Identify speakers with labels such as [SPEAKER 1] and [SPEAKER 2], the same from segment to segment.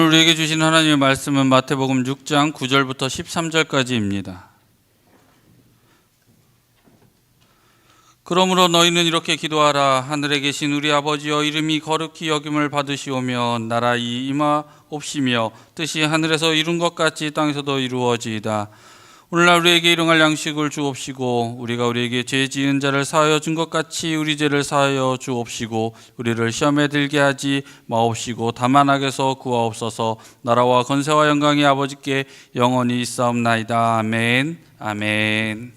[SPEAKER 1] 오늘 우리에게 주신 하나님의 말씀은 마태복음 6장 9절부터 13절까지입니다. 그러므로 너희는 이렇게 기도하라. 하늘에 계신 우리 아버지여, 이름이 거룩히 여김을 받으시오며 나라의 임하옵시며 뜻이 하늘에서 이룬 것 같이 땅에서도 이루어지이다. 오늘날 우리에게 일용할 양식을 주옵시고 우리가 우리에게 죄 지은 자를 사하여 준 것 같이 우리 죄를 사하여 주옵시고 우리를 시험에 들게 하지 마옵시고 다만 악에서 구하옵소서. 나라와 권세와 영광이 아버지께 영원히 있사옵나이다. 아멘. 아멘.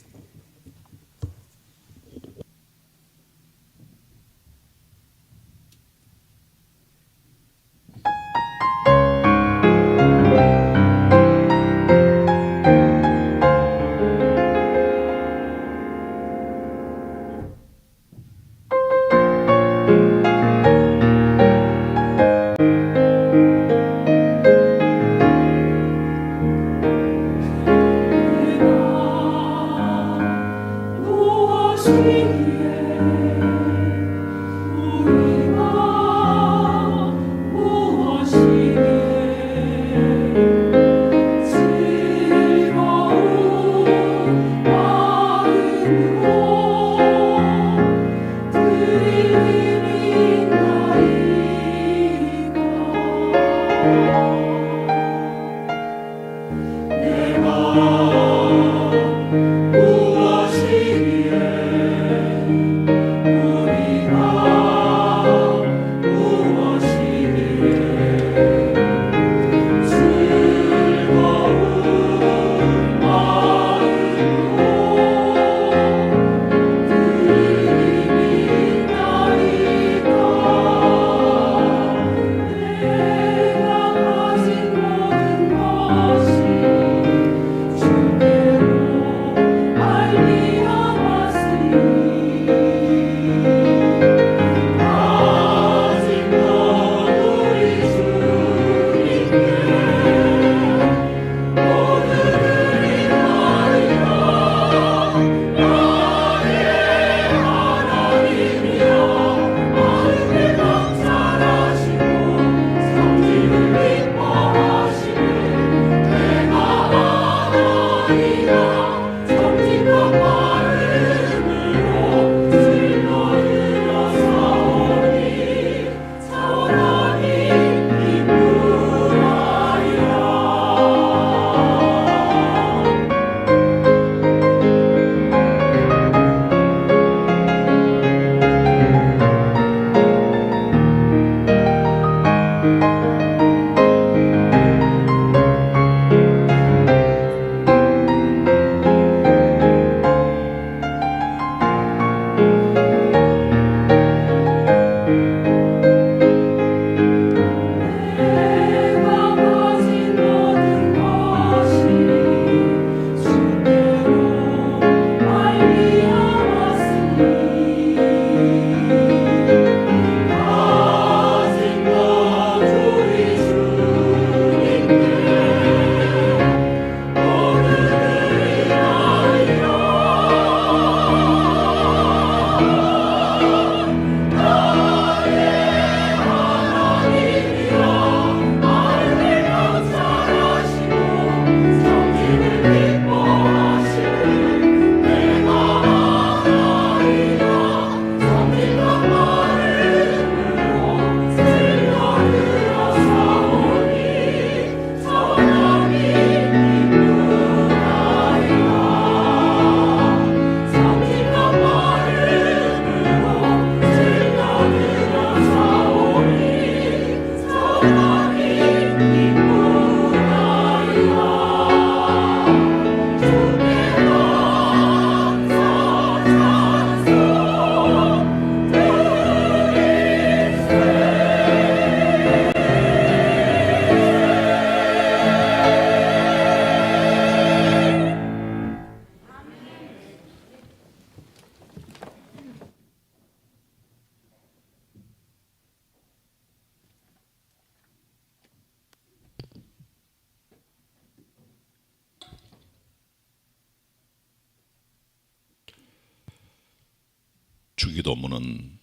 [SPEAKER 2] 주기도문은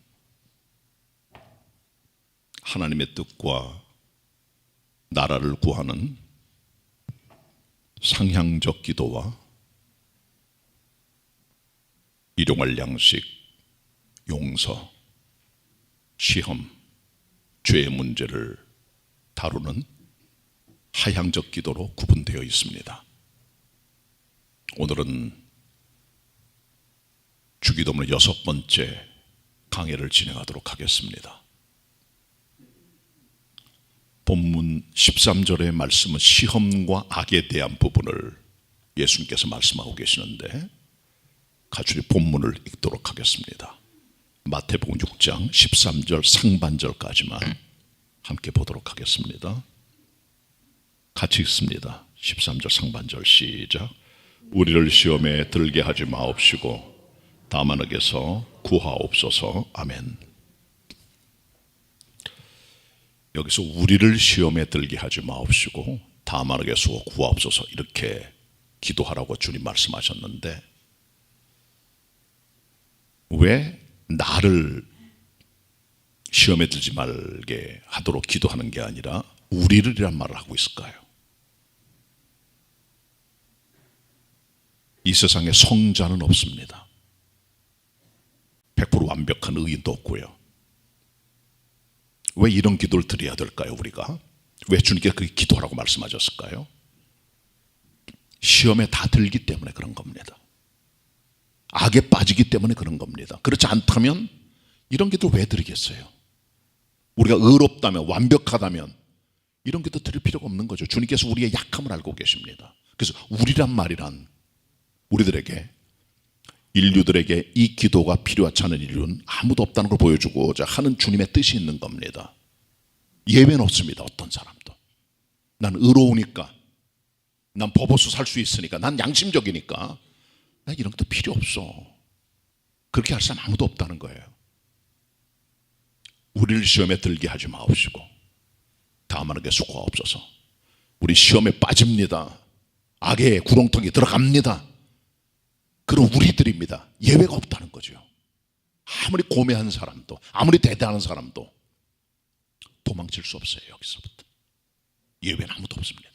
[SPEAKER 2] 하나님의 뜻과 나라를 구하는 상향적 기도와 일용할 양식, 용서, 시험, 죄의 문제를 다루는 하향적 기도로 구분되어 있습니다. 오늘은 주기도문의 6번째 강해를 진행하도록 하겠습니다. 본문 13절의 말씀은 시험과 악에 대한 부분을 예수님께서 말씀하고 계시는데 가출이 본문을 읽도록 하겠습니다. 마태복음 6장 13절 상반절까지만 함께 보도록 하겠습니다. 같이 읽습니다. 13절 상반절 시작. 우리를 시험에 들게 하지 마옵시고 다만 에게서 구하옵소서. 아멘. 여기서 우리를 시험에 들게 하지 마옵시고 다만 에게서 구하옵소서 이렇게 기도하라고 주님 말씀하셨는데 왜 나를 시험에 들지 말게 하도록 기도하는 게 아니라 우리를이란 말을 하고 있을까요? 이 세상에 성자는 없습니다. 100% 완벽한 의인도 없고요. 왜 이런 기도를 드려야 될까요? 우리가 왜 주님께 그렇게 기도하라고 말씀하셨을까요? 시험에 다 들기 때문에 그런 겁니다. 악에 빠지기 때문에 그런 겁니다. 그렇지 않다면 이런 기도 왜 드리겠어요? 우리가 의롭다면 완벽하다면 이런 기도 드릴 필요가 없는 거죠. 주님께서 우리의 약함을 알고 계십니다. 그래서 우리란 말이란 우리들에게 인류들에게 이 기도가 필요하지 않은 인류는 아무도 없다는 걸 보여주고자 하는 주님의 뜻이 있는 겁니다. 예외는 없습니다. 어떤 사람도. 난 의로우니까, 난 법 없이 살 수 있으니까, 난 양심적이니까 나 이런 것도 필요 없어. 그렇게 할 사람 아무도 없다는 거예요. 우리를 시험에 들게 하지 마옵시고 다만 에게 수고하옵소서. 우리 시험에 빠집니다. 악의 구렁텅이 들어갑니다. 그런 우리들입니다. 예외가 없다는 거죠. 아무리 고매한 사람도 아무리 대단한 사람도 도망칠 수 없어요. 여기서부터 예외는 아무도 없습니다.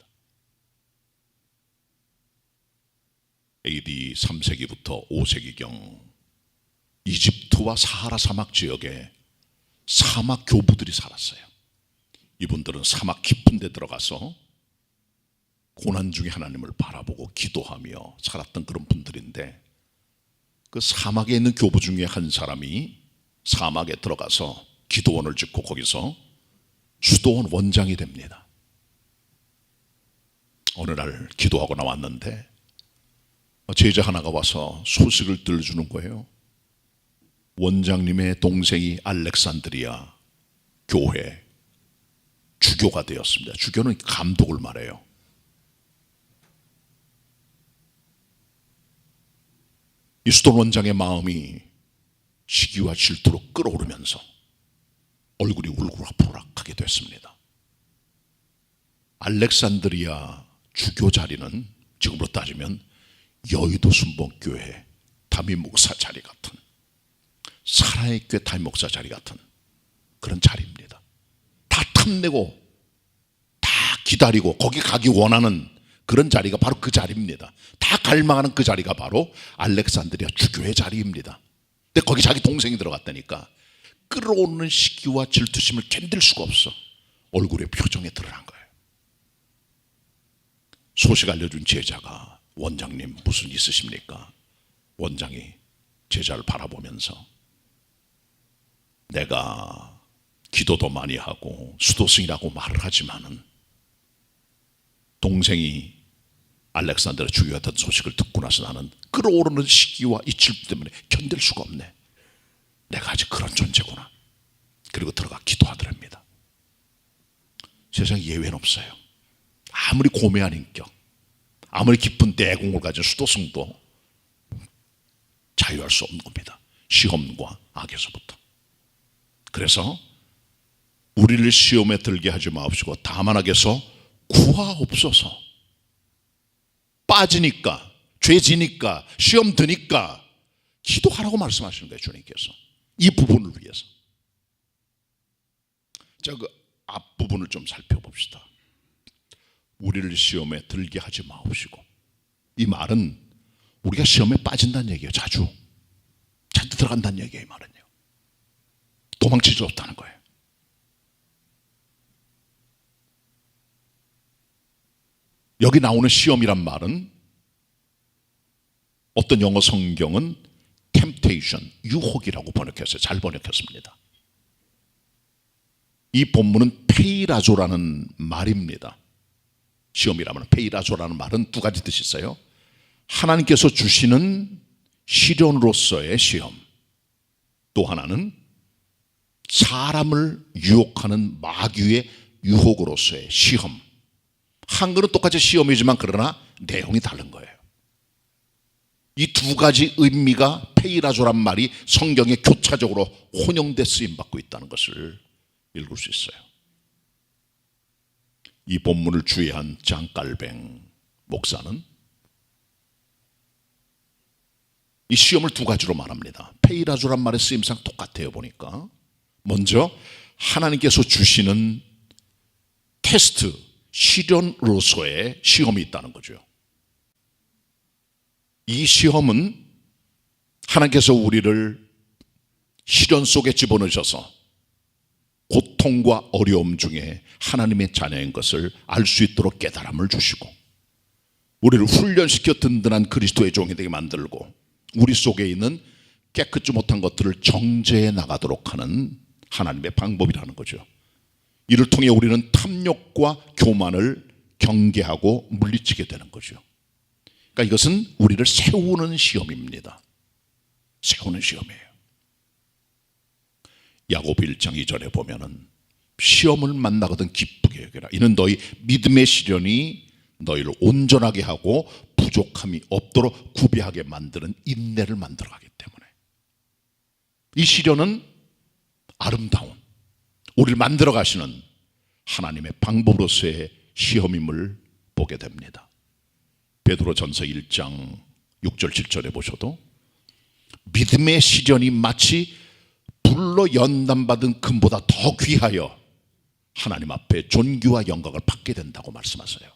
[SPEAKER 2] AD 3세기부터 5세기경 이집트와 사하라 사막 지역에 사막 교부들이 살았어요. 이분들은 사막 깊은 데 들어가서 고난 중에 하나님을 바라보고 기도하며 살았던 그런 분들인데 그 사막에 있는 교부 중에 한 사람이 사막에 들어가서 기도원을 짓고 거기서 수도원 원장이 됩니다. 어느 날 기도하고 나왔는데 제자 하나가 와서 소식을 들려주는 거예요. 원장님의 동생이 알렉산드리아 교회 주교가 되었습니다. 주교는 감독을 말해요. 이 수도원 원장의 마음이 시기와 질투로 끓어오르면서 얼굴이 울그락불락하게 됐습니다. 알렉산드리아 주교 자리는 지금으로 따지면 여의도 순복교회 담임 목사 자리 같은, 사랑의 교회 담임 목사 자리 같은 그런 자리입니다. 다 탐내고 다 기다리고 거기 가기 원하는 그런 자리가 바로 그 자리입니다. 다 갈망하는 그 자리가 바로 알렉산드리아 주교의 자리입니다. 근데 거기 자기 동생이 들어갔다니까 끌어오르는 시기와 질투심을 견딜 수가 없어. 얼굴에 표정에 드러난 거예요. 소식 알려준 제자가 원장님 무슨 있으십니까? 원장이 제자를 바라보면서 내가 기도도 많이 하고 수도승이라고 말을 하지만은 동생이 알렉산드리아 주교였던 소식을 듣고 나서 나는 끌어오르는 시기와 이 질투 때문에 견딜 수가 없네. 내가 아직 그런 존재구나. 그리고 들어가 기도하더랍니다. 세상에 예외는 없어요. 아무리 고매한 인격, 아무리 깊은 내공을 가진 수도승도 자유할 수 없는 겁니다. 시험과 악에서부터. 그래서 우리를 시험에 들게 하지 마옵시고 다만 악에서 구하옵소서. 빠지니까, 죄지니까, 시험 드니까 기도하라고 말씀하시는 거예요. 주님께서 이 부분을 위해서. 자, 그 앞부분을 좀 살펴봅시다. 우리를 시험에 들게 하지 마옵시고. 이 말은 우리가 시험에 빠진다는 얘기예요. 자주 들어간다는 얘기예요. 이 말은요. 도망칠 수 없다는 거예요. 여기 나오는 시험이란 말은 어떤 영어 성경은 temptation, 유혹이라고 번역했어요. 잘 번역했습니다. 이 본문은 페이라조라는 말입니다. 시험이라면 페이라조라는 말은 두 가지 뜻이 있어요. 하나님께서 주시는 시련으로서의 시험, 또 하나는 사람을 유혹하는 마귀의 유혹으로서의 시험. 한글은 똑같이 시험이지만 그러나 내용이 다른 거예요. 이 두 가지 의미가 페이라조란 말이 성경에 교차적으로 혼용돼 쓰임받고 있다는 것을 읽을 수 있어요. 이 본문을 주의한 장깔뱅 목사는 이 시험을 두 가지로 말합니다. 페이라조란 말의 쓰임상 똑같아요. 보니까 먼저 하나님께서 주시는 테스트, 시련으로서의 시험이 있다는 거죠. 이 시험은 하나님께서 우리를 시련 속에 집어넣으셔서 고통과 어려움 중에 하나님의 자녀인 것을 알 수 있도록 깨달음을 주시고, 우리를 훈련시켜 든든한 그리스도의 종이 되게 만들고, 우리 속에 있는 깨끗지 못한 것들을 정죄해 나가도록 하는 하나님의 방법이라는 거죠. 이를 통해 우리는 탐욕과 교만을 경계하고 물리치게 되는 거죠. 그러니까 이것은 우리를 세우는 시험입니다. 세우는 시험이에요. 야고보 1장 2절에 보면은 시험을 만나거든 기쁘게 여겨라. 이는 너희 믿음의 시련이 너희를 온전하게 하고 부족함이 없도록 구비하게 만드는 인내를 만들어가기 때문에, 이 시련은 아름다운, 우리를 만들어 가시는 하나님의 방법으로서의 시험임을 보게 됩니다. 베드로전서 1장 6절 7절에 보셔도 믿음의 시련이 마치 불로 연단받은 금보다 더 귀하여 하나님 앞에 존귀와 영광을 받게 된다고 말씀하세요.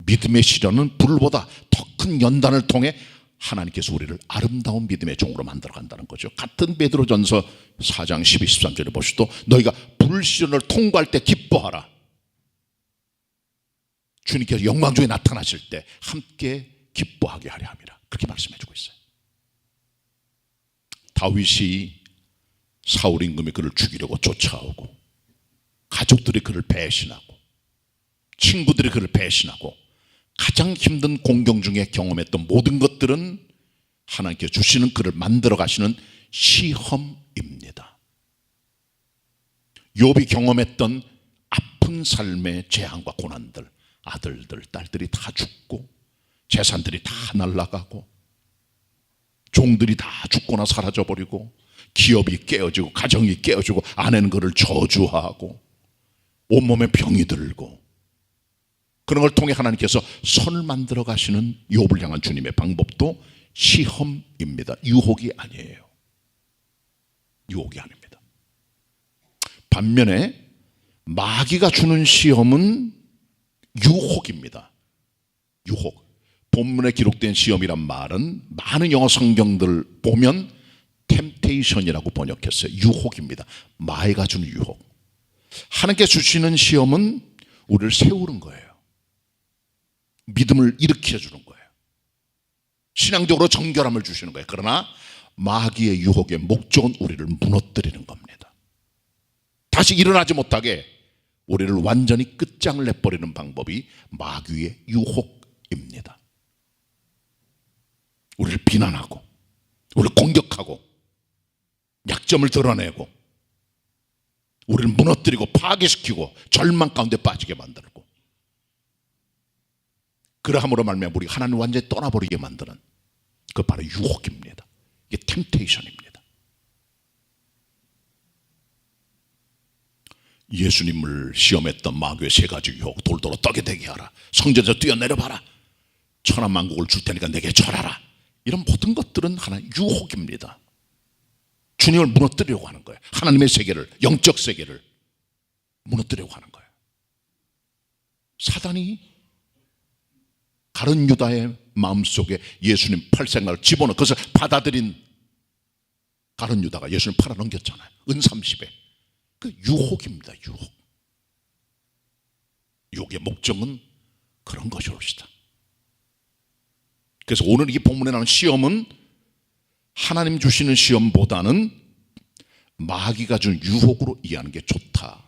[SPEAKER 2] 믿음의 시련은 불보다 더 큰 연단을 통해 하나님께서 우리를 아름다운 믿음의 종으로 만들어 간다는 거죠. 같은 베드로전서 4장 12, 13절에 보셔도 너희가 불시련을 통과할 때 기뻐하라. 주님께서 영광 중에 나타나실 때 함께 기뻐하게 하려 함이라. 그렇게 말씀해 주고 있어요. 다윗이 사울 임금이 그를 죽이려고 쫓아오고, 가족들이 그를 배신하고, 친구들이 그를 배신하고, 가장 힘든 공경 중에 경험했던 모든 것들은 하나님께 주시는 그를 만들어 가시는 시험입니다. 욥이 경험했던 아픈 삶의 재앙과 고난들, 아들들, 딸들이 다 죽고, 재산들이 다 날아가고, 종들이 다 죽거나 사라져버리고, 기업이 깨어지고, 가정이 깨어지고, 아내는 그를 저주하고, 온몸에 병이 들고, 그런 걸 통해 하나님께서 선을 만들어 가시는 욥을 향한 주님의 방법도 시험입니다. 유혹이 아니에요. 유혹이 아닙니다. 반면에 마귀가 주는 시험은 유혹입니다. 유혹. 본문에 기록된 시험이란 말은 많은 영어 성경들 보면 템테이션이라고 번역했어요. 유혹입니다. 마귀가 주는 유혹. 하나님께 주시는 시험은 우리를 세우는 거예요. 믿음을 일으켜 주는 거예요. 신앙적으로 정결함을 주시는 거예요. 그러나 마귀의 유혹의 목적은 우리를 무너뜨리는 겁니다. 다시 일어나지 못하게 우리를 완전히 끝장을 내버리는 방법이 마귀의 유혹입니다. 우리를 비난하고, 우리를 공격하고, 약점을 드러내고, 우리를 무너뜨리고 파괴시키고 절망 가운데 빠지게 만들고, 그러함으로 말미암아 우리 하나님을 완전히 떠나버리게 만드는, 그 바로 유혹입니다. 이게 템테이션입니다. 예수님을 시험했던 마귀의 세 가지 유혹, 돌도로 떠게 되게 하라, 성전에서 뛰어내려 봐라, 천하만국을 줄 테니까 내게 절하라, 이런 모든 것들은 하나의 유혹입니다. 주님을 무너뜨리려고 하는 거예요. 하나님의 세계를, 영적 세계를 무너뜨리려고 하는 거예요. 사단이 가룟 유다의 마음속에 예수님 팔 생각을 집어넣어 그것을 받아들인 가룟 유다가 예수님 팔아 넘겼잖아요. 은 30에. 그 유혹입니다. 유혹의 목적은 그런 것이옵시다. 그래서 오늘 이 본문에 나오는 시험은 하나님 주시는 시험보다는 마귀가 준 유혹으로 이해하는 게 좋다,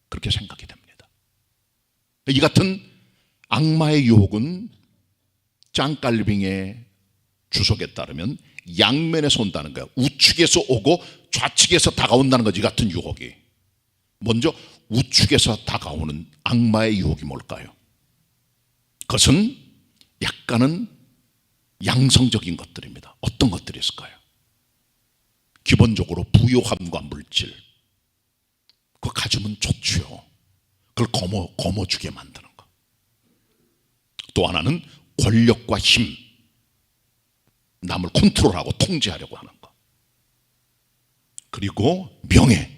[SPEAKER 2] 그렇게 생각이 됩니다. 이 같은 악마의 유혹은 짱깔빙의 주석에 따르면 양면에서 온다는 거예요. 우측에서 오고 좌측에서 다가온다는 거지. 이 같은 유혹이. 먼저 우측에서 다가오는 악마의 유혹이 뭘까요? 그것은 약간은 양성적인 것들입니다. 어떤 것들이 있을까요? 기본적으로 부요함과 물질, 그거 가지면 좋지요. 그걸 거머쥐게 만드는 거. 또 하나는 권력과 힘, 남을 컨트롤하고 통제하려고 하는 거. 그리고 명예,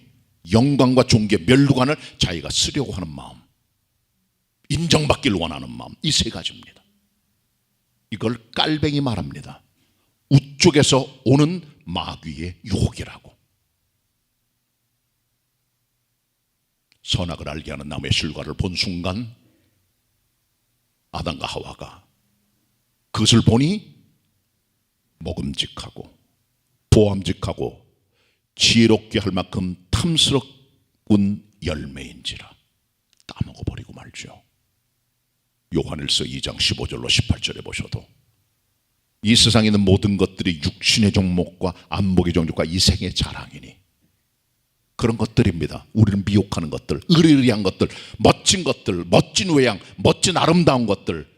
[SPEAKER 2] 영광과 존귀, 면류관을 자기가 쓰려고 하는 마음, 인정받기를 원하는 마음, 이 세 가지입니다. 이걸 깔뱅이 말합니다. 우쪽에서 오는 마귀의 유혹이라고. 선악을 알게 하는 나무의 실과를 본 순간 아담과 하와가 그것을 보니 먹음직하고 보암직하고 지혜롭게 할 만큼 탐스럽군 열매인지라 따먹어버리고 말죠. 요한일서 2장 15절로 18절에 보셔도 이 세상에 있는 모든 것들이 육신의 종목과 안목의 종목과 이생의 자랑이니 그런 것들입니다. 우리는 미혹하는 것들, 의리의리한 것들, 멋진 것들, 멋진 외양, 멋진 아름다운 것들,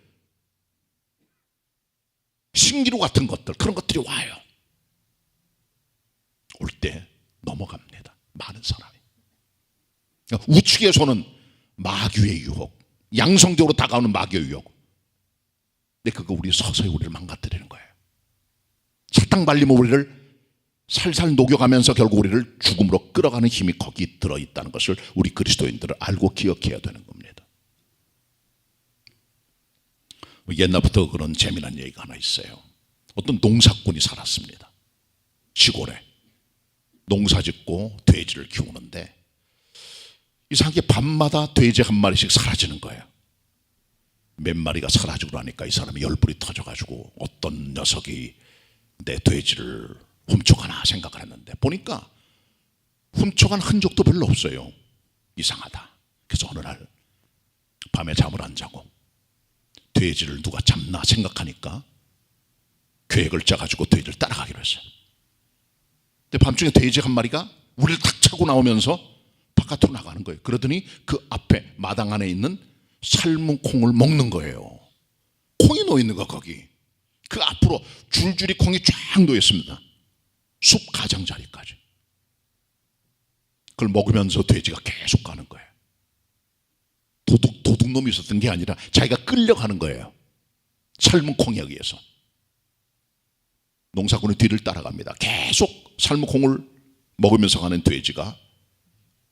[SPEAKER 2] 신기루 같은 것들, 그런 것들이 와요. 올 때 넘어갑니다. 많은 사람이. 우측에서는 마귀의 유혹, 양성적으로 다가오는 마귀의 유혹. 근데 그거 우리 서서히 우리를 망가뜨리는 거예요. 설탕 발리면 우리를 살살 녹여가면서 결국 우리를 죽음으로 끌어가는 힘이 거기 들어있다는 것을 우리 그리스도인들은 알고 기억해야 되는 겁니다. 옛날부터 그런 재미난 얘기가 하나 있어요. 어떤 농사꾼이 살았습니다. 시골에 농사 짓고 돼지를 키우는데 이상하게 밤마다 돼지 한 마리씩 사라지는 거예요. 몇 마리가 사라지고 나니까 이 사람이 열불이 터져가지고 어떤 녀석이 내 돼지를 훔쳐가나 생각을 했는데 보니까 훔쳐간 흔적도 별로 없어요. 이상하다. 그래서 어느 날 밤에 잠을 안 자고 돼지를 누가 잡나 생각하니까 계획을 짜가지고 돼지를 따라가기로 했어요. 근데 밤중에 돼지 한 마리가 우리를 탁 차고 나오면서 바깥으로 나가는 거예요. 그러더니 그 앞에 마당 안에 있는 삶은 콩을 먹는 거예요. 콩이 놓여있는 거 거기. 그 앞으로 줄줄이 콩이 쫙 놓여있습니다. 숲 가장자리까지. 그걸 먹으면서 돼지가 계속 가는 거예요. 도둑놈이 있었던 게 아니라 자기가 끌려가는 거예요. 삶은 콩에 의해서. 농사꾼의 뒤를 따라갑니다. 계속 삶은 콩을 먹으면서 가는 돼지가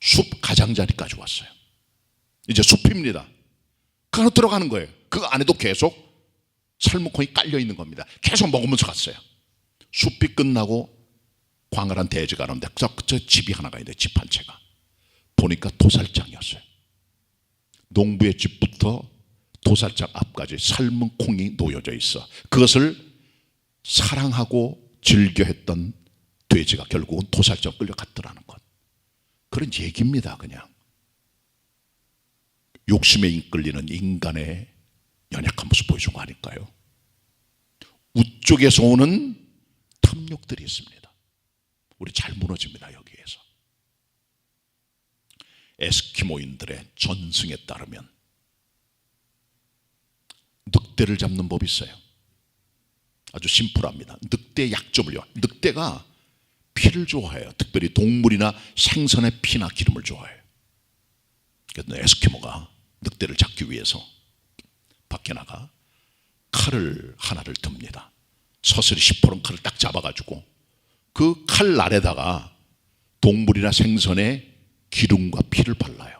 [SPEAKER 2] 숲 가장자리까지 왔어요. 이제 숲입니다. 그 안으로 들어가는 거예요. 그 안에도 계속 삶은 콩이 깔려 있는 겁니다. 계속 먹으면서 갔어요. 숲이 끝나고 광활한 대지가 나오는데 저 집이 하나가 있는데 집 한 채가 보니까 도살장이었어요. 농부의 집부터 도살장 앞까지 삶은 콩이 놓여져 있어. 그것을 사랑하고 즐겨했던 돼지가 결국은 도살장 끌려갔더라는 것. 그런 얘기입니다. 그냥 욕심에 이끌리는 인간의 연약한 모습 보여준 거 아닐까요? 우쪽에서 오는 탐욕들이 있습니다. 우리 잘 무너집니다. 여기에서. 에스키모인들의 전승에 따르면 늑대를 잡는 법이 있어요. 아주 심플합니다. 늑대의 약점을요. 늑대가 피를 좋아해요. 특별히 동물이나 생선의 피나 기름을 좋아해요. 그래서 에스키모가 늑대를 잡기 위해서 밖에 나가 칼을 하나를 듭니다. 서슬이 시퍼런 칼을 딱 잡아가지고 그 칼 날에다가 동물이나 생선의 기름과 피를 발라요.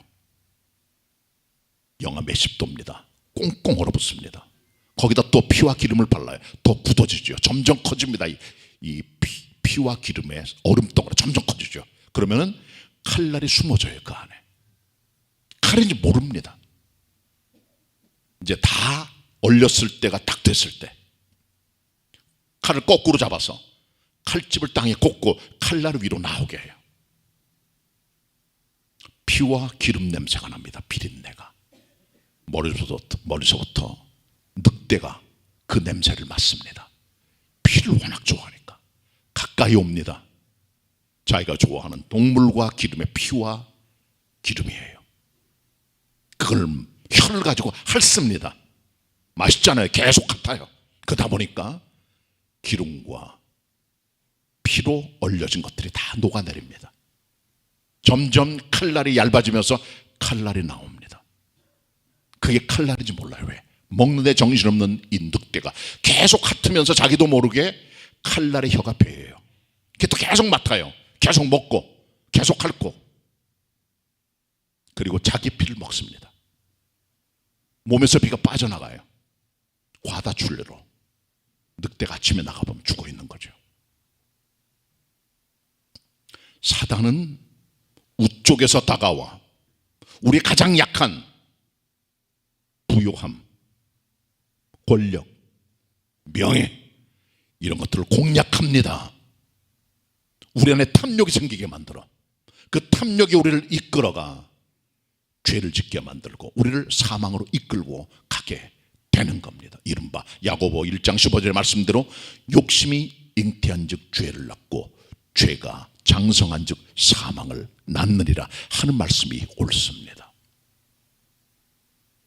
[SPEAKER 2] 영하 몇십 도입니다. 꽁꽁 얼어붙습니다. 거기다 또 피와 기름을 발라요. 더 굳어지죠. 점점 커집니다. 이 피와 기름의 얼음덩어리 점점 커지죠. 그러면은 칼날이 숨어져요. 그 안에. 칼인지 모릅니다. 이제 다 얼렸을 때가 딱 됐을 때 칼을 거꾸로 잡아서 칼집을 땅에 꽂고 칼날을 위로 나오게 해요. 피와 기름 냄새가 납니다. 비린내가. 머리서부터 늑대가 그 냄새를 맡습니다. 피를 워낙 좋아하니까 가까이 옵니다. 자기가 좋아하는 동물과 기름의 피와 기름이에요. 그걸 혀를 가지고 핥습니다. 맛있잖아요. 계속 핥아요. 그러다 보니까 기름과 피로 얼려진 것들이 다 녹아내립니다. 점점 칼날이 얇아지면서 칼날이 나옵니다. 그게 칼날인지 몰라요. 왜? 먹는데 정신없는 이 늑대가 계속 핥으면서 자기도 모르게 칼날의 혀가 배예요. 그게 또 계속 맡아요. 계속 먹고 계속 핥고 그리고 자기 피를 먹습니다. 몸에서 피가 빠져나가요. 과다출혈로 늑대가 아침에 나가보면 죽어 있는 거죠. 사단은 우쪽에서 다가와 우리 가장 약한 부요함, 권력, 명예 이런 것들을 공략합니다. 우리 안에 탐욕이 생기게 만들어 그 탐욕이 우리를 이끌어가 죄를 짓게 만들고 우리를 사망으로 이끌고 가게 되는 겁니다. 이른바 야고보 1장 15절의 말씀대로 욕심이 잉태한 즉 죄를 낳고 죄가 장성한 즉 사망을 낳느니라 하는 말씀이 옳습니다.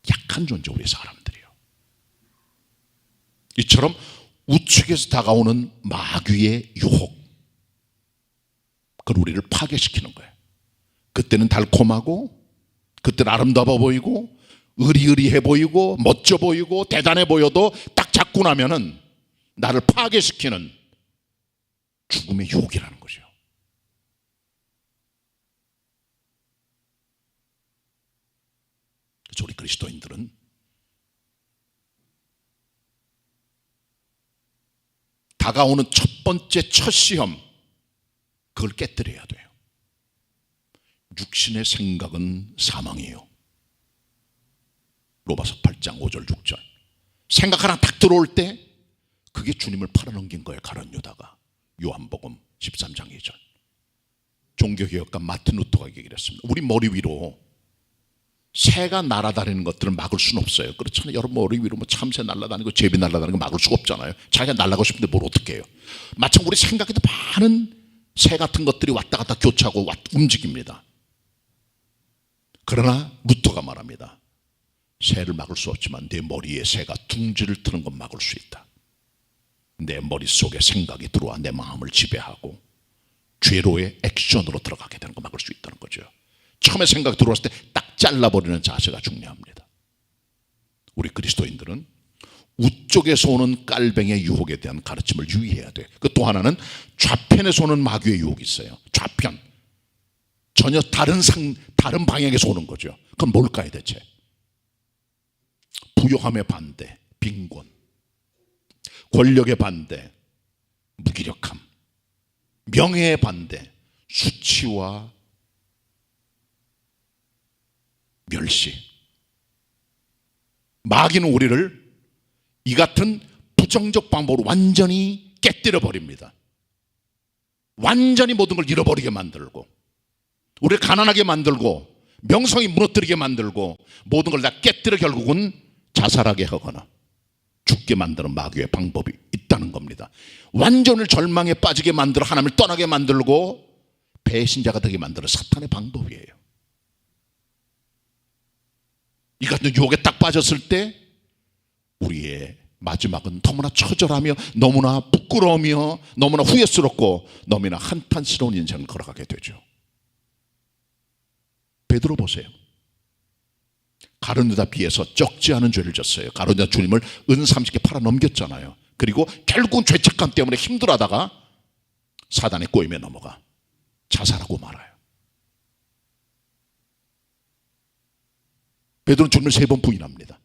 [SPEAKER 2] 약한 존재 우리 사람들이요. 이처럼 우측에서 다가오는 마귀의 유혹 그걸 우리를 파괴시키는 거예요. 그때는 달콤하고 그때는 아름다워 보이고 의리의리해 보이고 멋져 보이고 대단해 보여도 딱 잡고 나면은 나를 파괴시키는 죽음의 유혹이라는 거죠. 그래서 우리 그리스도인들은 다가오는 첫 번째 첫 시험 그걸 깨뜨려야 돼요. 육신의 생각은 사망이에요. 로마서 8장 5절 6절 생각 하나 딱 들어올 때 그게 주님을 팔아넘긴 거예요. 가룟 유다가. 요한복음 13장 2절 종교개혁가 마틴 루터가 얘기를 했습니다. 우리 머리 위로 새가 날아다니는 것들을 막을 수는 없어요. 그렇잖아요. 여러분 머리 위로 뭐 참새 날아다니고 제비 날아다니는 거 막을 수가 없잖아요. 자기가 날아가고 싶은데 뭘 어떻게 해요. 마침 우리 생각에도 많은 새 같은 것들이 왔다 갔다 교차하고 움직입니다. 그러나 루터가 말합니다. 새를 막을 수 없지만 내 머리에 새가 둥지를 트는 건 막을 수 있다. 내 머릿속에 생각이 들어와 내 마음을 지배하고 죄로의 액션으로 들어가게 되는 거 막을 수 있다는 거죠. 처음에 생각이 들어왔을 때 딱 잘라버리는 자세가 중요합니다. 우리 그리스도인들은 우쪽에서 오는 깔뱅이의 유혹에 대한 가르침을 유의해야 돼요. 그 또 하나는 좌편에서 오는 마귀의 유혹이 있어요. 좌편. 전혀 다른 방향에서 오는 거죠. 그건 뭘까요 대체? 부요함의 반대, 빈곤. 권력의 반대, 무기력함. 명예의 반대, 수치와 멸시. 마귀는 우리를 이 같은 부정적 방법으로 완전히 깨뜨려 버립니다. 완전히 모든 걸 잃어버리게 만들고 우리를 가난하게 만들고 명성이 무너뜨리게 만들고 모든 걸 다 깨뜨려 결국은 자살하게 하거나 죽게 만드는 마귀의 방법이 있다는 겁니다. 완전히 절망에 빠지게 만들어 하나님을 떠나게 만들고 배신자가 되게 만드는 사탄의 방법이에요. 이 같은 유혹에 딱 빠졌을 때 우리의 마지막은 너무나 처절하며 너무나 부끄러우며 너무나 후회스럽고 너무나 한탄스러운 인생을 걸어가게 되죠. 베드로 보세요. 가룟 유다 비해서 적지 않은 죄를 졌어요. 가룟 유다 주님을 은삼십개 팔아 넘겼잖아요. 그리고 결국은 죄책감 때문에 힘들어하다가 사단의 꼬임에 넘어가 자살하고 말아요. 베드로는 주님을 3번 부인합니다.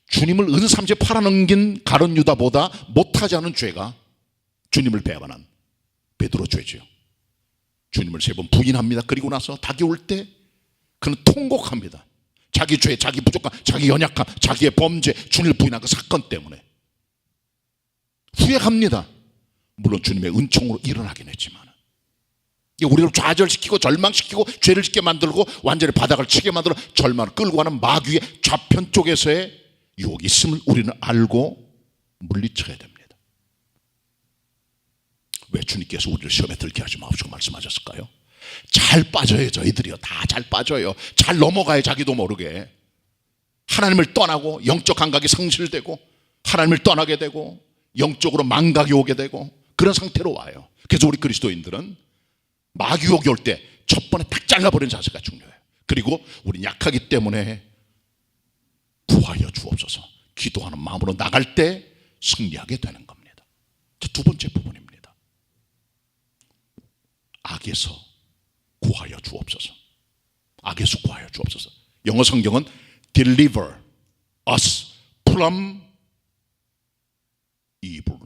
[SPEAKER 2] 주님을 은삼재 팔아넘긴 가룟 유다보다 못하지 않은 죄가 주님을 배반한 베드로 죄죠. 주님을 3번 부인합니다. 그리고 나서 닭이 올 때 그는 통곡합니다. 자기 죄, 자기 부족함, 자기 연약함, 자기의 범죄, 주님을 부인한 그 사건 때문에 후회합니다. 물론 주님의 은총으로 일어나긴 했지만 우리를 좌절시키고 절망시키고 죄를 짓게 만들고 완전히 바닥을 치게 만들어 절망을 끌고 가는 마귀의 좌편 쪽에서의 유혹이 있음을 우리는 알고 물리쳐야 됩니다. 왜 주님께서 우리를 시험에 들게 하지 마시고 말씀하셨을까요? 잘 빠져요. 저희들이요. 다 잘 빠져요. 잘 넘어가요. 자기도 모르게. 하나님을 떠나고 영적 감각이 상실되고 하나님을 떠나게 되고 영적으로 망각이 오게 되고 그런 상태로 와요. 그래서 우리 그리스도인들은 마귀 유혹이 올 때 첫 번에 딱 잘라버리는 자세가 중요해요. 그리고 우리 약하기 때문에 구하여 주옵소서 기도하는 마음으로 나갈 때 승리하게 되는 겁니다. 두 번째 부분입니다. 악에서 구하여 주옵소서. 악에서 구하여 주옵소서. 영어 성경은 deliver us from evil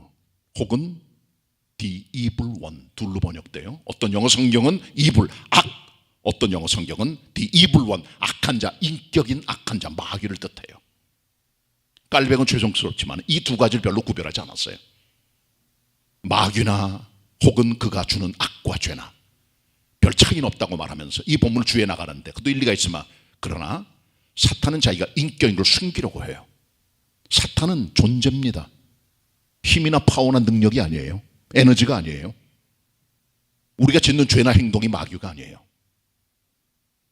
[SPEAKER 2] 혹은 the evil one 둘로 번역돼요. 어떤 영어 성경은 evil, 악, 어떤 영어 성경은 the evil one, 악한 자, 인격인 악한 자, 마귀를 뜻해요. 깔백은 죄송스럽지만 이 두 가지를 별로 구별하지 않았어요. 마귀나 혹은 그가 주는 악과 죄나 별 차이는 없다고 말하면서 이 본문을 주에 나가는데 그것도 일리가 있지만 그러나 사탄은 자기가 인격인 걸 숨기려고 해요. 사탄은 존재입니다. 힘이나 파워나 능력이 아니에요. 에너지가 아니에요. 우리가 짓는 죄나 행동이 마귀가 아니에요.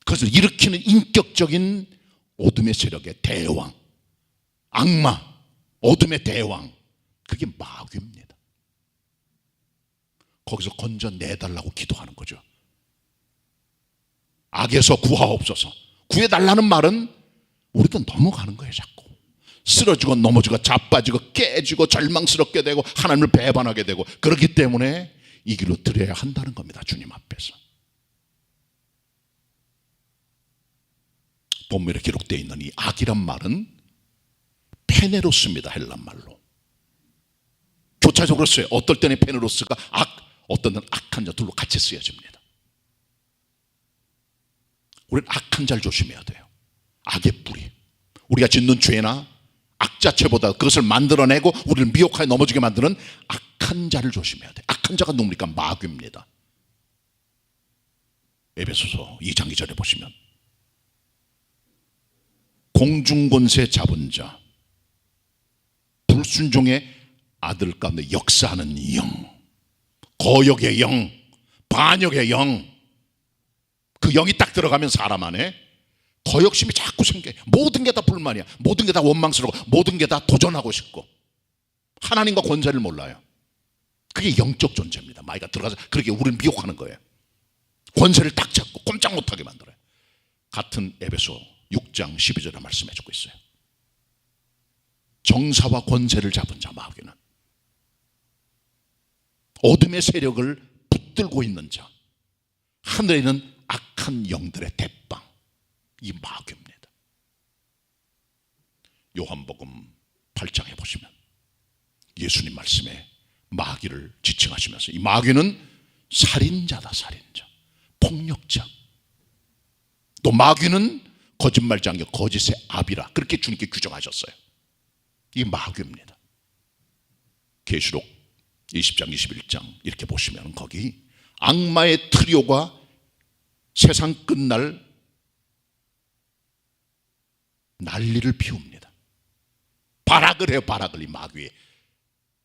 [SPEAKER 2] 그것을 일으키는 인격적인 어둠의 세력의 대왕, 악마, 어둠의 대왕, 그게 마귀입니다. 거기서 건져내달라고 기도하는 거죠. 악에서 구하옵소서. 구해달라는 말은 우리도 넘어가는 거예요. 자꾸 쓰러지고 넘어지고 자빠지고 깨지고 절망스럽게 되고 하나님을 배반하게 되고 그렇기 때문에 이 길로 들여야 한다는 겁니다. 주님 앞에서. 본문에 기록되어 있는 이 악이란 말은 페네로스입니다. 헬란 말로. 교차적으로 써요. 어떨 때는 페네로스가 악, 어떤 때는 악한 자 둘로 같이 쓰여집니다. 우리는 악한 자를 조심해야 돼요. 악의 뿌리. 우리가 짓는 죄나 악 자체보다 그것을 만들어내고 우리를 미혹하여 넘어지게 만드는 악한 자를 조심해야 돼요. 악한 자가 누굽니까? 마귀입니다. 에베소서 2장 2절에 보시면 공중권세 잡은 자, 불순종의 아들 가운데 역사하는 영, 거역의 영, 반역의 영, 그 영이 딱 들어가면 사람 안에 거역심이 자꾸 생겨요. 모든 게 다 불만이야. 모든 게 다 원망스러워. 모든 게 다 도전하고 싶고 하나님과 권세를 몰라요. 그게 영적 존재입니다. 마귀가 들어가서 그렇게 우리를 미혹하는 거예요. 권세를 딱 잡고 꼼짝 못하게 만들어요. 같은 에베소 6장 12절에 말씀해주고 있어요. 정사와 권세를 잡은 자 마귀는 어둠의 세력을 붙들고 있는 자, 하늘에 있는 악한 영들의 대빵, 이 마귀입니다. 요한복음 8장에 보시면 예수님 말씀에 마귀를 지칭하시면서 이 마귀는 살인자다. 살인자, 폭력자. 또 마귀는 거짓말장녀, 거짓의 아비라, 그렇게 주님께 규정하셨어요. 이 마귀입니다. 계시록 20장 21장 이렇게 보시면 거기 악마의 트리오가 세상 끝날 난리를 피웁니다. 발악을 해요. 발악을. 이 마귀의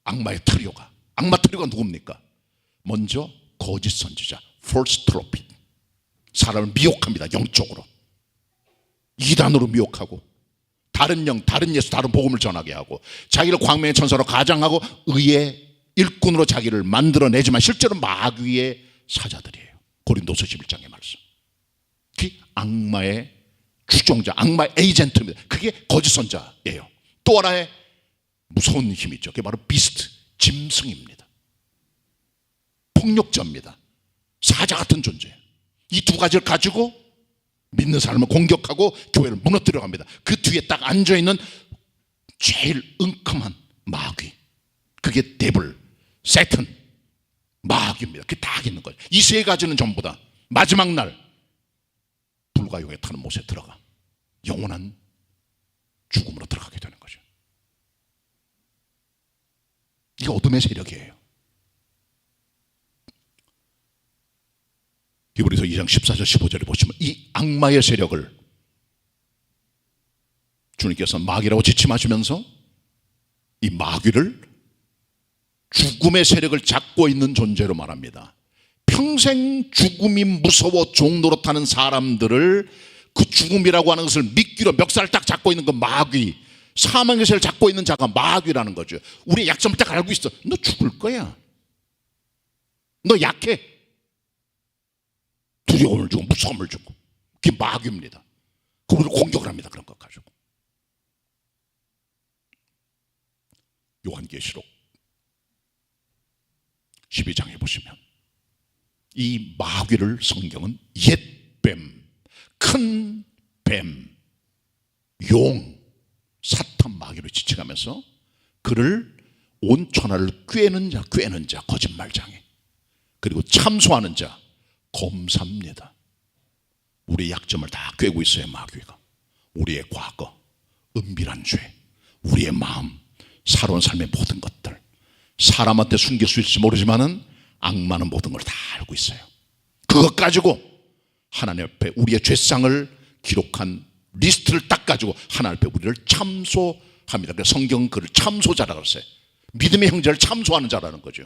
[SPEAKER 2] 악마의 트리오가. 악마 트리오가 누굽니까? 먼저 거짓 선지자, false prophet, 사람을 미혹합니다. 영적으로 이단으로 미혹하고 다른 영, 다른 예수, 다른 복음을 전하게 하고 자기를 광명의 천사로 가장하고 의의 일꾼으로 자기를 만들어내지만 실제로 마귀의 사자들이에요. 고린도서 11장의 말씀. 그게 악마의 추종자, 악마의 에이전트입니다. 그게 거짓 선자예요. 또 하나의 무서운 힘이 있죠. 그게 바로 비스트, 짐승입니다. 폭력자입니다. 사자 같은 존재예요. 이 두 가지를 가지고 믿는 사람을 공격하고 교회를 무너뜨려 갑니다. 그 뒤에 딱 앉아있는 제일 은큼한 마귀, 그게 데블, 세튼, 마귀입니다. 그게 딱 있는 거예요. 이 세 가지는 전부 다 마지막 날 불가용에 타는 못에 들어가 영원한 죽음으로 들어가게 되는 거죠. 이게 어둠의 세력이에요. 히브리서 2장 14절 15절에 보시면 이 악마의 세력을 주님께서 마귀라고 지침하시면서 이 마귀를 죽음의 세력을 잡고 있는 존재로 말합니다. 평생 죽음이 무서워 종노릇하는 사람들을 그 죽음이라고 하는 것을 미끼로 멱살을 딱 잡고 있는 그 마귀, 사망의 세를 잡고 있는 자가 마귀라는 거죠. 우리의 약점을 딱 알고 있어. 너 죽을 거야. 너 약해. 두려움을 주고 무서움을 주고. 그게 마귀입니다. 그걸 공격을 합니다. 그런 것 가지고. 요한계시록 12장에 보시면 이 마귀를 성경은 옛뱀, 큰 뱀, 용, 사탄 마귀로 지칭하면서 그를 온 천하를 꿰는 자, 거짓말장애, 그리고 참소하는 자, 검사입니다. 우리의 약점을 다 꿰고 있어요. 마귀가 우리의 과거, 은밀한 죄, 우리의 마음, 살아온 삶의 모든 것들, 사람한테 숨길 수 있을지 모르지만은 악마는 모든 걸 다 알고 있어요. 그것 가지고 하나님 앞에 우리의 죄상을 기록한 리스트를 딱 가지고 하나님 앞에 우리를 참소합니다. 그래서 성경은 그를 참소자라고 했어요. 믿음의 형제를 참소하는 자라는 거죠.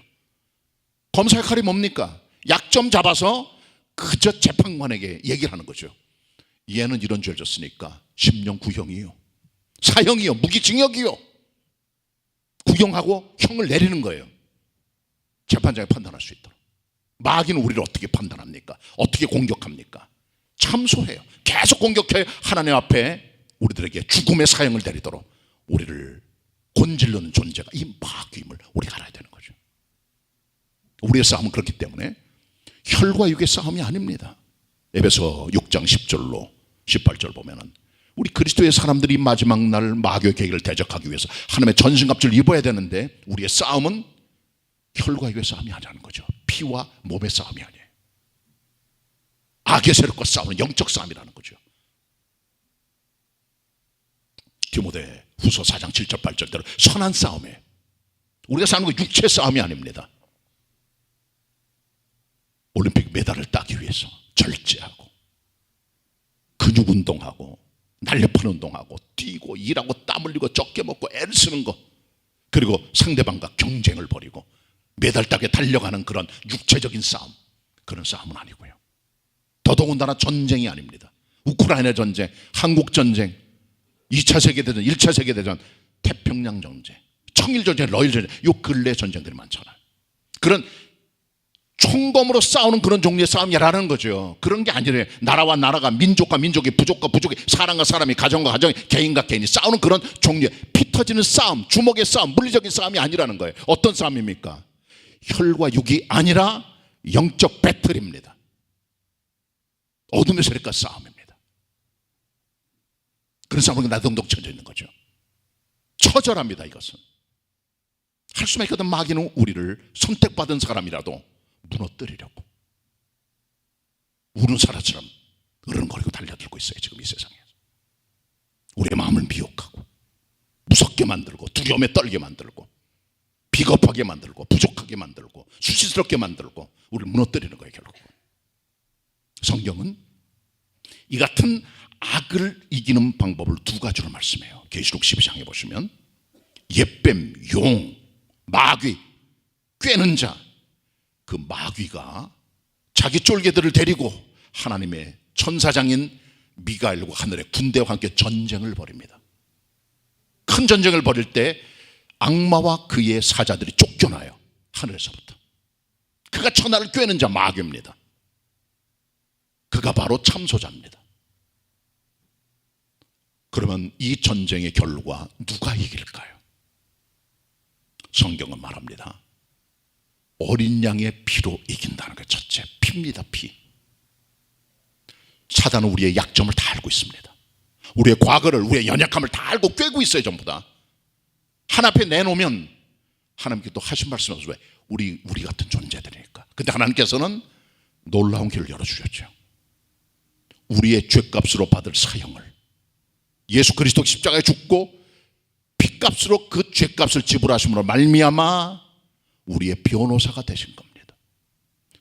[SPEAKER 2] 검사의 칼이 뭡니까? 약점 잡아서 그저 재판관에게 얘기를 하는 거죠. 얘는 이런 죄를 졌으니까 10년 구형이요, 사형이요, 무기징역이요, 구형하고 형을 내리는 거예요. 재판장이 판단할 수 있도록. 마귀는 우리를 어떻게 판단합니까? 어떻게 공격합니까? 참소해요. 계속 공격해요. 하나님 앞에 우리들에게 죽음의 사형을 내리도록 우리를 곤질르는 존재가 이 마귀임을 우리가 알아야 되는 거죠. 우리의 싸움은 그렇기 때문에 혈과 육의 싸움이 아닙니다. 에베소 6장 10절로 18절 보면은 우리 그리스도의 사람들이 마지막 날 마귀의 계획을 대적하기 위해서 하나님의 전신갑주를 입어야 되는데 우리의 싸움은 혈과 육의 싸움이 아니라는 거죠. 피와 몸의 싸움이 아니에요. 악의 세력과 싸우는 영적 싸움이라는 거죠. 디모데 후서 4장 7절 8절대로 선한 싸움이에요. 우리가 싸우는 건 육체 싸움이 아닙니다. 올림픽 메달을 따기 위해서 절제하고 근육 운동하고 날렵한 운동하고 뛰고 일하고 땀 흘리고 적게 먹고 애를 쓰는 거, 그리고 상대방과 경쟁을 벌이고 메달 따게 달려가는 그런 육체적인 싸움, 그런 싸움은 아니고요. 더더군다나 전쟁이 아닙니다. 우크라이나 전쟁, 한국 전쟁, 2차 세계대전, 1차 세계대전, 태평양 전쟁, 청일 전쟁, 러일 전쟁, 요 근래 전쟁들이 많잖아요. 그런 총검으로 싸우는 그런 종류의 싸움이라는 거죠. 그런 게 아니래요. 나라와 나라가, 민족과 민족이, 부족과 부족이, 사람과 사람이, 가정과 가정이, 개인과 개인이 싸우는 그런 종류의 피 터지는 싸움, 주먹의 싸움, 물리적인 싸움이 아니라는 거예요. 어떤 싸움입니까? 혈과 육이 아니라 영적 배틀입니다. 어둠의 세력과 싸움입니다. 그런 싸움은 나동동 쳐져 있는 거죠. 처절합니다. 이것은 할 수만 있거든. 마귀는 우리를 선택받은 사람이라도 무너뜨리려고 우는 사람처럼 으르렁거리고 달려들고 있어요. 지금 이 세상에서 우리의 마음을 미혹하고 무섭게 만들고 두려움에 떨게 만들고 비겁하게 만들고 부족하게 만들고 수치스럽게 만들고 우리를 무너뜨리는 거예요. 결국 성경은 이 같은 악을 이기는 방법을 두 가지로 말씀해요. 계시록 12장에 보시면 옛뱀, 용, 마귀, 꿰는 자, 그 마귀가 자기 쫄개들을 데리고 하나님의 천사장인 미가엘과 하늘의 군대와 함께 전쟁을 벌입니다. 큰 전쟁을 벌일 때 악마와 그의 사자들이 쫓겨나요. 하늘에서부터. 그가 천하를 꿰는 자 마귀입니다. 그가 바로 참소자입니다. 그러면 이 전쟁의 결과 누가 이길까요? 성경은 말합니다. 어린 양의 피로 이긴다는 거예요. 첫째, 피입니다. 피. 사단은 우리의 약점을 다 알고 있습니다. 우리의 과거를, 우리의 연약함을 다 알고 꿰고 있어요. 전부 다 하나 앞에 내놓으면 하나님께 또 하신 말씀은 왜? 우리 같은 존재들이니까. 근데 하나님께서는 놀라운 길을 열어주셨죠. 우리의 죄값으로 받을 사형을, 예수 그리스도 십자가에 죽고 피값으로 그 죄값을 지불하심으로 말미암아 우리의 변호사가 되신 겁니다.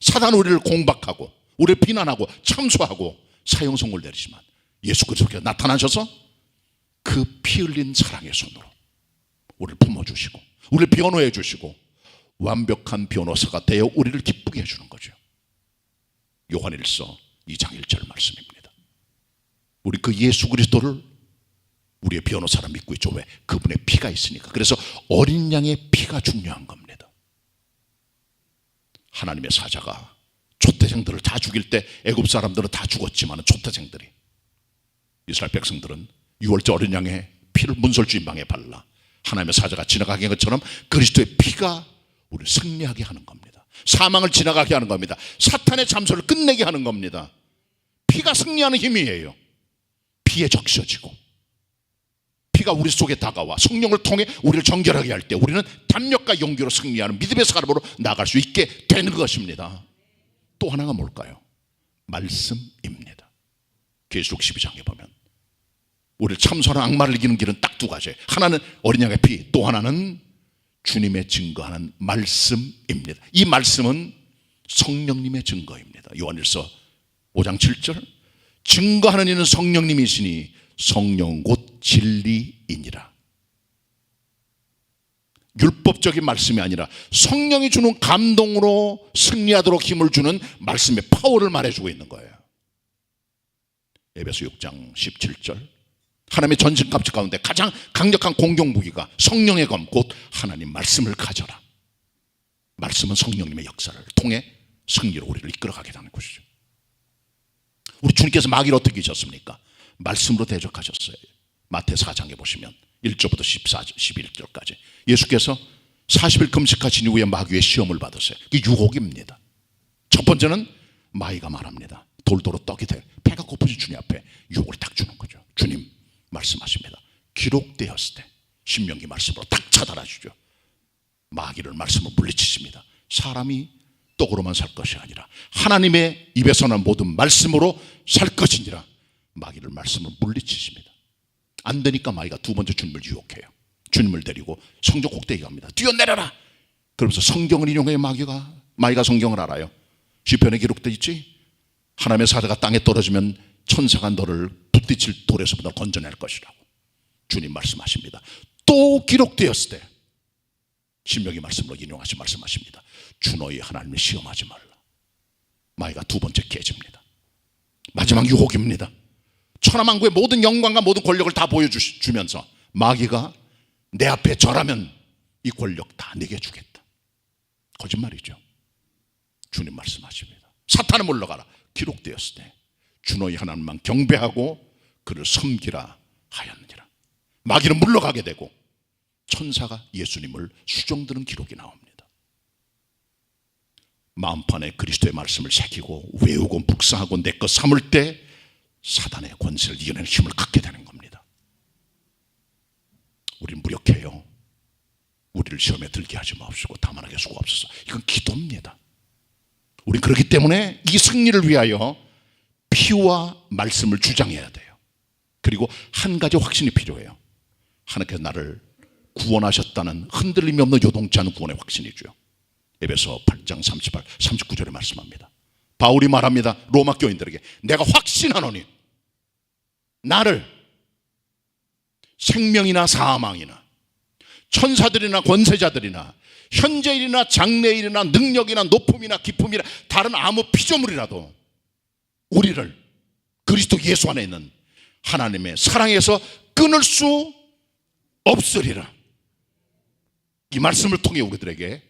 [SPEAKER 2] 사단은 우리를 공박하고 우리를 비난하고 참소하고 사형 선고를 내리지만 예수 그리스도께서 나타나셔서 그 피 흘린 사랑의 손으로 우리를 품어주시고 우리를 변호해 주시고 완벽한 변호사가 되어 우리를 기쁘게 해주는 거죠. 요한일서 2장 1절 말씀입니다. 우리 그 예수 그리스도를 우리의 변호사라 믿고 있죠. 왜? 그분의 피가 있으니까. 그래서 어린 양의 피가 중요한 겁니다. 하나님의 사자가 초태생들을 다 죽일 때 애굽 사람들은 다 죽었지만 초태생들이, 이스라엘 백성들은 6월절 어린 양의 피를 문설주인방에 발라 하나님의 사자가 지나가게 한 것처럼 그리스도의 피가 우리를 승리하게 하는 겁니다. 사망을 지나가게 하는 겁니다. 사탄의 잠소를 끝내게 하는 겁니다. 피가 승리하는 힘이에요. 피에 적셔지고 피가 우리 속에 다가와 성령을 통해 우리를 정결하게 할 때 우리는 담력과 용기로 승리하는 믿음의 사람으로 나갈 수 있게 되는 것입니다. 또 하나가 뭘까요? 말씀입니다. 계시록 12장에 보면 우리를 참선한 악마를 이기는 길은 딱 두 가지예요. 하나는 어린 양의 피, 또 하나는 주님의 증거하는 말씀입니다. 이 말씀은 성령님의 증거입니다. 요한일서 5장 7절, 증거하는 이는 성령님이시니 성령 곧 진리이니라. 율법적인 말씀이 아니라 성령이 주는 감동으로 승리하도록 힘을 주는 말씀의 파워를 말해주고 있는 거예요. 에베소 6장 17절, 하나님의 전신갑주 가운데 가장 강력한 공격무기가 성령의 검 곧 하나님 말씀을 가져라. 말씀은 성령님의 역사를 통해 승리로 우리를 이끌어가게 되는 것이죠. 우리 주님께서 마귀를 어떻게 이기셨습니까? 말씀으로 대적하셨어요. 마태 4장에 보시면 1절부터 11절까지 예수께서 40일 금식하신 이후에 마귀의 시험을 받으세요. 그게 유혹입니다. 첫 번째는 마귀가 말합니다. 돌도로 떡이 돼. 배가 고프신 주님 앞에 유혹을 딱 주는 거죠. 주님 말씀하십니다. 기록되었을 때 신명기 말씀으로 딱 차단하시죠. 마귀를 말씀으로 물리치십니다. 사람이 떡으로만 살 것이 아니라 하나님의 입에서 난 모든 말씀으로 살 것이니라. 마귀를 말씀으로 물리치십니다. 안 되니까 마귀가 두 번째 주님을 유혹해요. 주님을 데리고 성전 꼭대기 갑니다. 뛰어내려라. 그러면서 성경을 인용해 마귀가 성경을 알아요. 시편에 기록되어 있지. 하나님의 사자가 땅에 떨어지면 천사가 너를 부딪힐 돌에서 너를 건져낼 것이라고 주님 말씀하십니다. 또 기록되었을 때 신명기 말씀으로 인용하시 말씀하십니다. 주 너희 하나님을 시험하지 말라. 마귀가 두 번째 깨집니다. 마지막 유혹입니다. 천하만국의 모든 영광과 모든 권력을 다 보여주면서 마귀가 내 앞에 절하면 이 권력 다 내게 주겠다. 거짓말이죠. 주님 말씀하십니다. 사탄은 물러가라. 기록되었을 때 주 너희 하나님만 경배하고 그를 섬기라 하였느니라. 마귀는 물러가게 되고 천사가 예수님을 수종드는 기록이 나옵니다. 마음판에 그리스도의 말씀을 새기고 외우고 묵상하고 내 것 삼을 때 사단의 권세를 이겨내는 힘을 갖게 되는 겁니다. 우리는 무력해요. 우리를 시험에 들게 하지 마옵시고 다만하게 수고하옵소서. 이건 기도입니다. 우리는 그렇기 때문에 이 승리를 위하여 피와 말씀을 주장해야 돼요. 그리고 한 가지 확신이 필요해요. 하나님께서 나를 구원하셨다는 흔들림이 없는 요동치 않은 구원의 확신이죠. 에베소 8장 38, 39절에 말씀합니다. 바울이 말합니다. 로마 교인들에게 내가 확신하노니 나를 생명이나 사망이나 천사들이나 권세자들이나 현재일이나 장래일이나 능력이나 높음이나 기쁨이나 다른 아무 피조물이라도 우리를 그리스도 예수 안에 있는 하나님의 사랑에서 끊을 수 없으리라. 이 말씀을 통해 우리들에게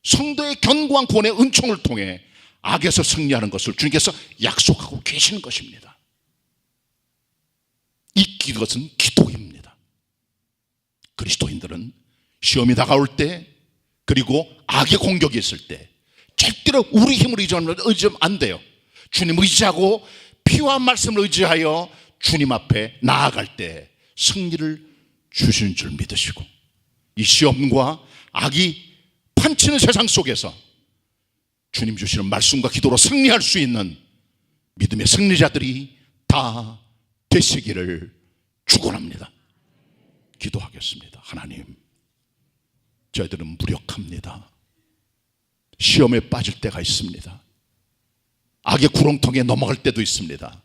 [SPEAKER 2] 성도의 견고한 구원의 은총을 통해 악에서 승리하는 것을 주님께서 약속하고 계시는 것입니다. 이것은 기도입니다. 그리스도인들은 시험이 다가올 때 그리고 악의 공격이 있을 때 절대로 우리 힘으로 의지하면 안 돼요. 주님 의지하고 피와 말씀을 의지하여 주님 앞에 나아갈 때 승리를 주시는 줄 믿으시고, 이 시험과 악이 판치는 세상 속에서 주님 주시는 말씀과 기도로 승리할 수 있는 믿음의 승리자들이 다 되시기를 축원합니다. 기도하겠습니다. 하나님, 저희들은 무력합니다. 시험에 빠질 때가 있습니다. 악의 구렁텅이에 넘어갈 때도 있습니다.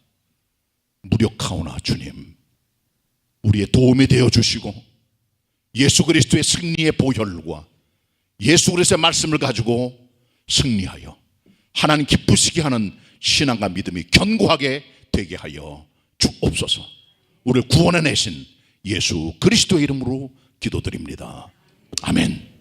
[SPEAKER 2] 무력하오나 주님, 우리의 도움이 되어 주시고 예수 그리스도의 승리의 보혈과 예수 그리스도의 말씀을 가지고 승리하여 하나님 기쁘시게 하는 신앙과 믿음이 견고하게 되게 하여 주옵소서. 우리를 구원해내신 예수 그리스도의 이름으로 기도드립니다. 아멘.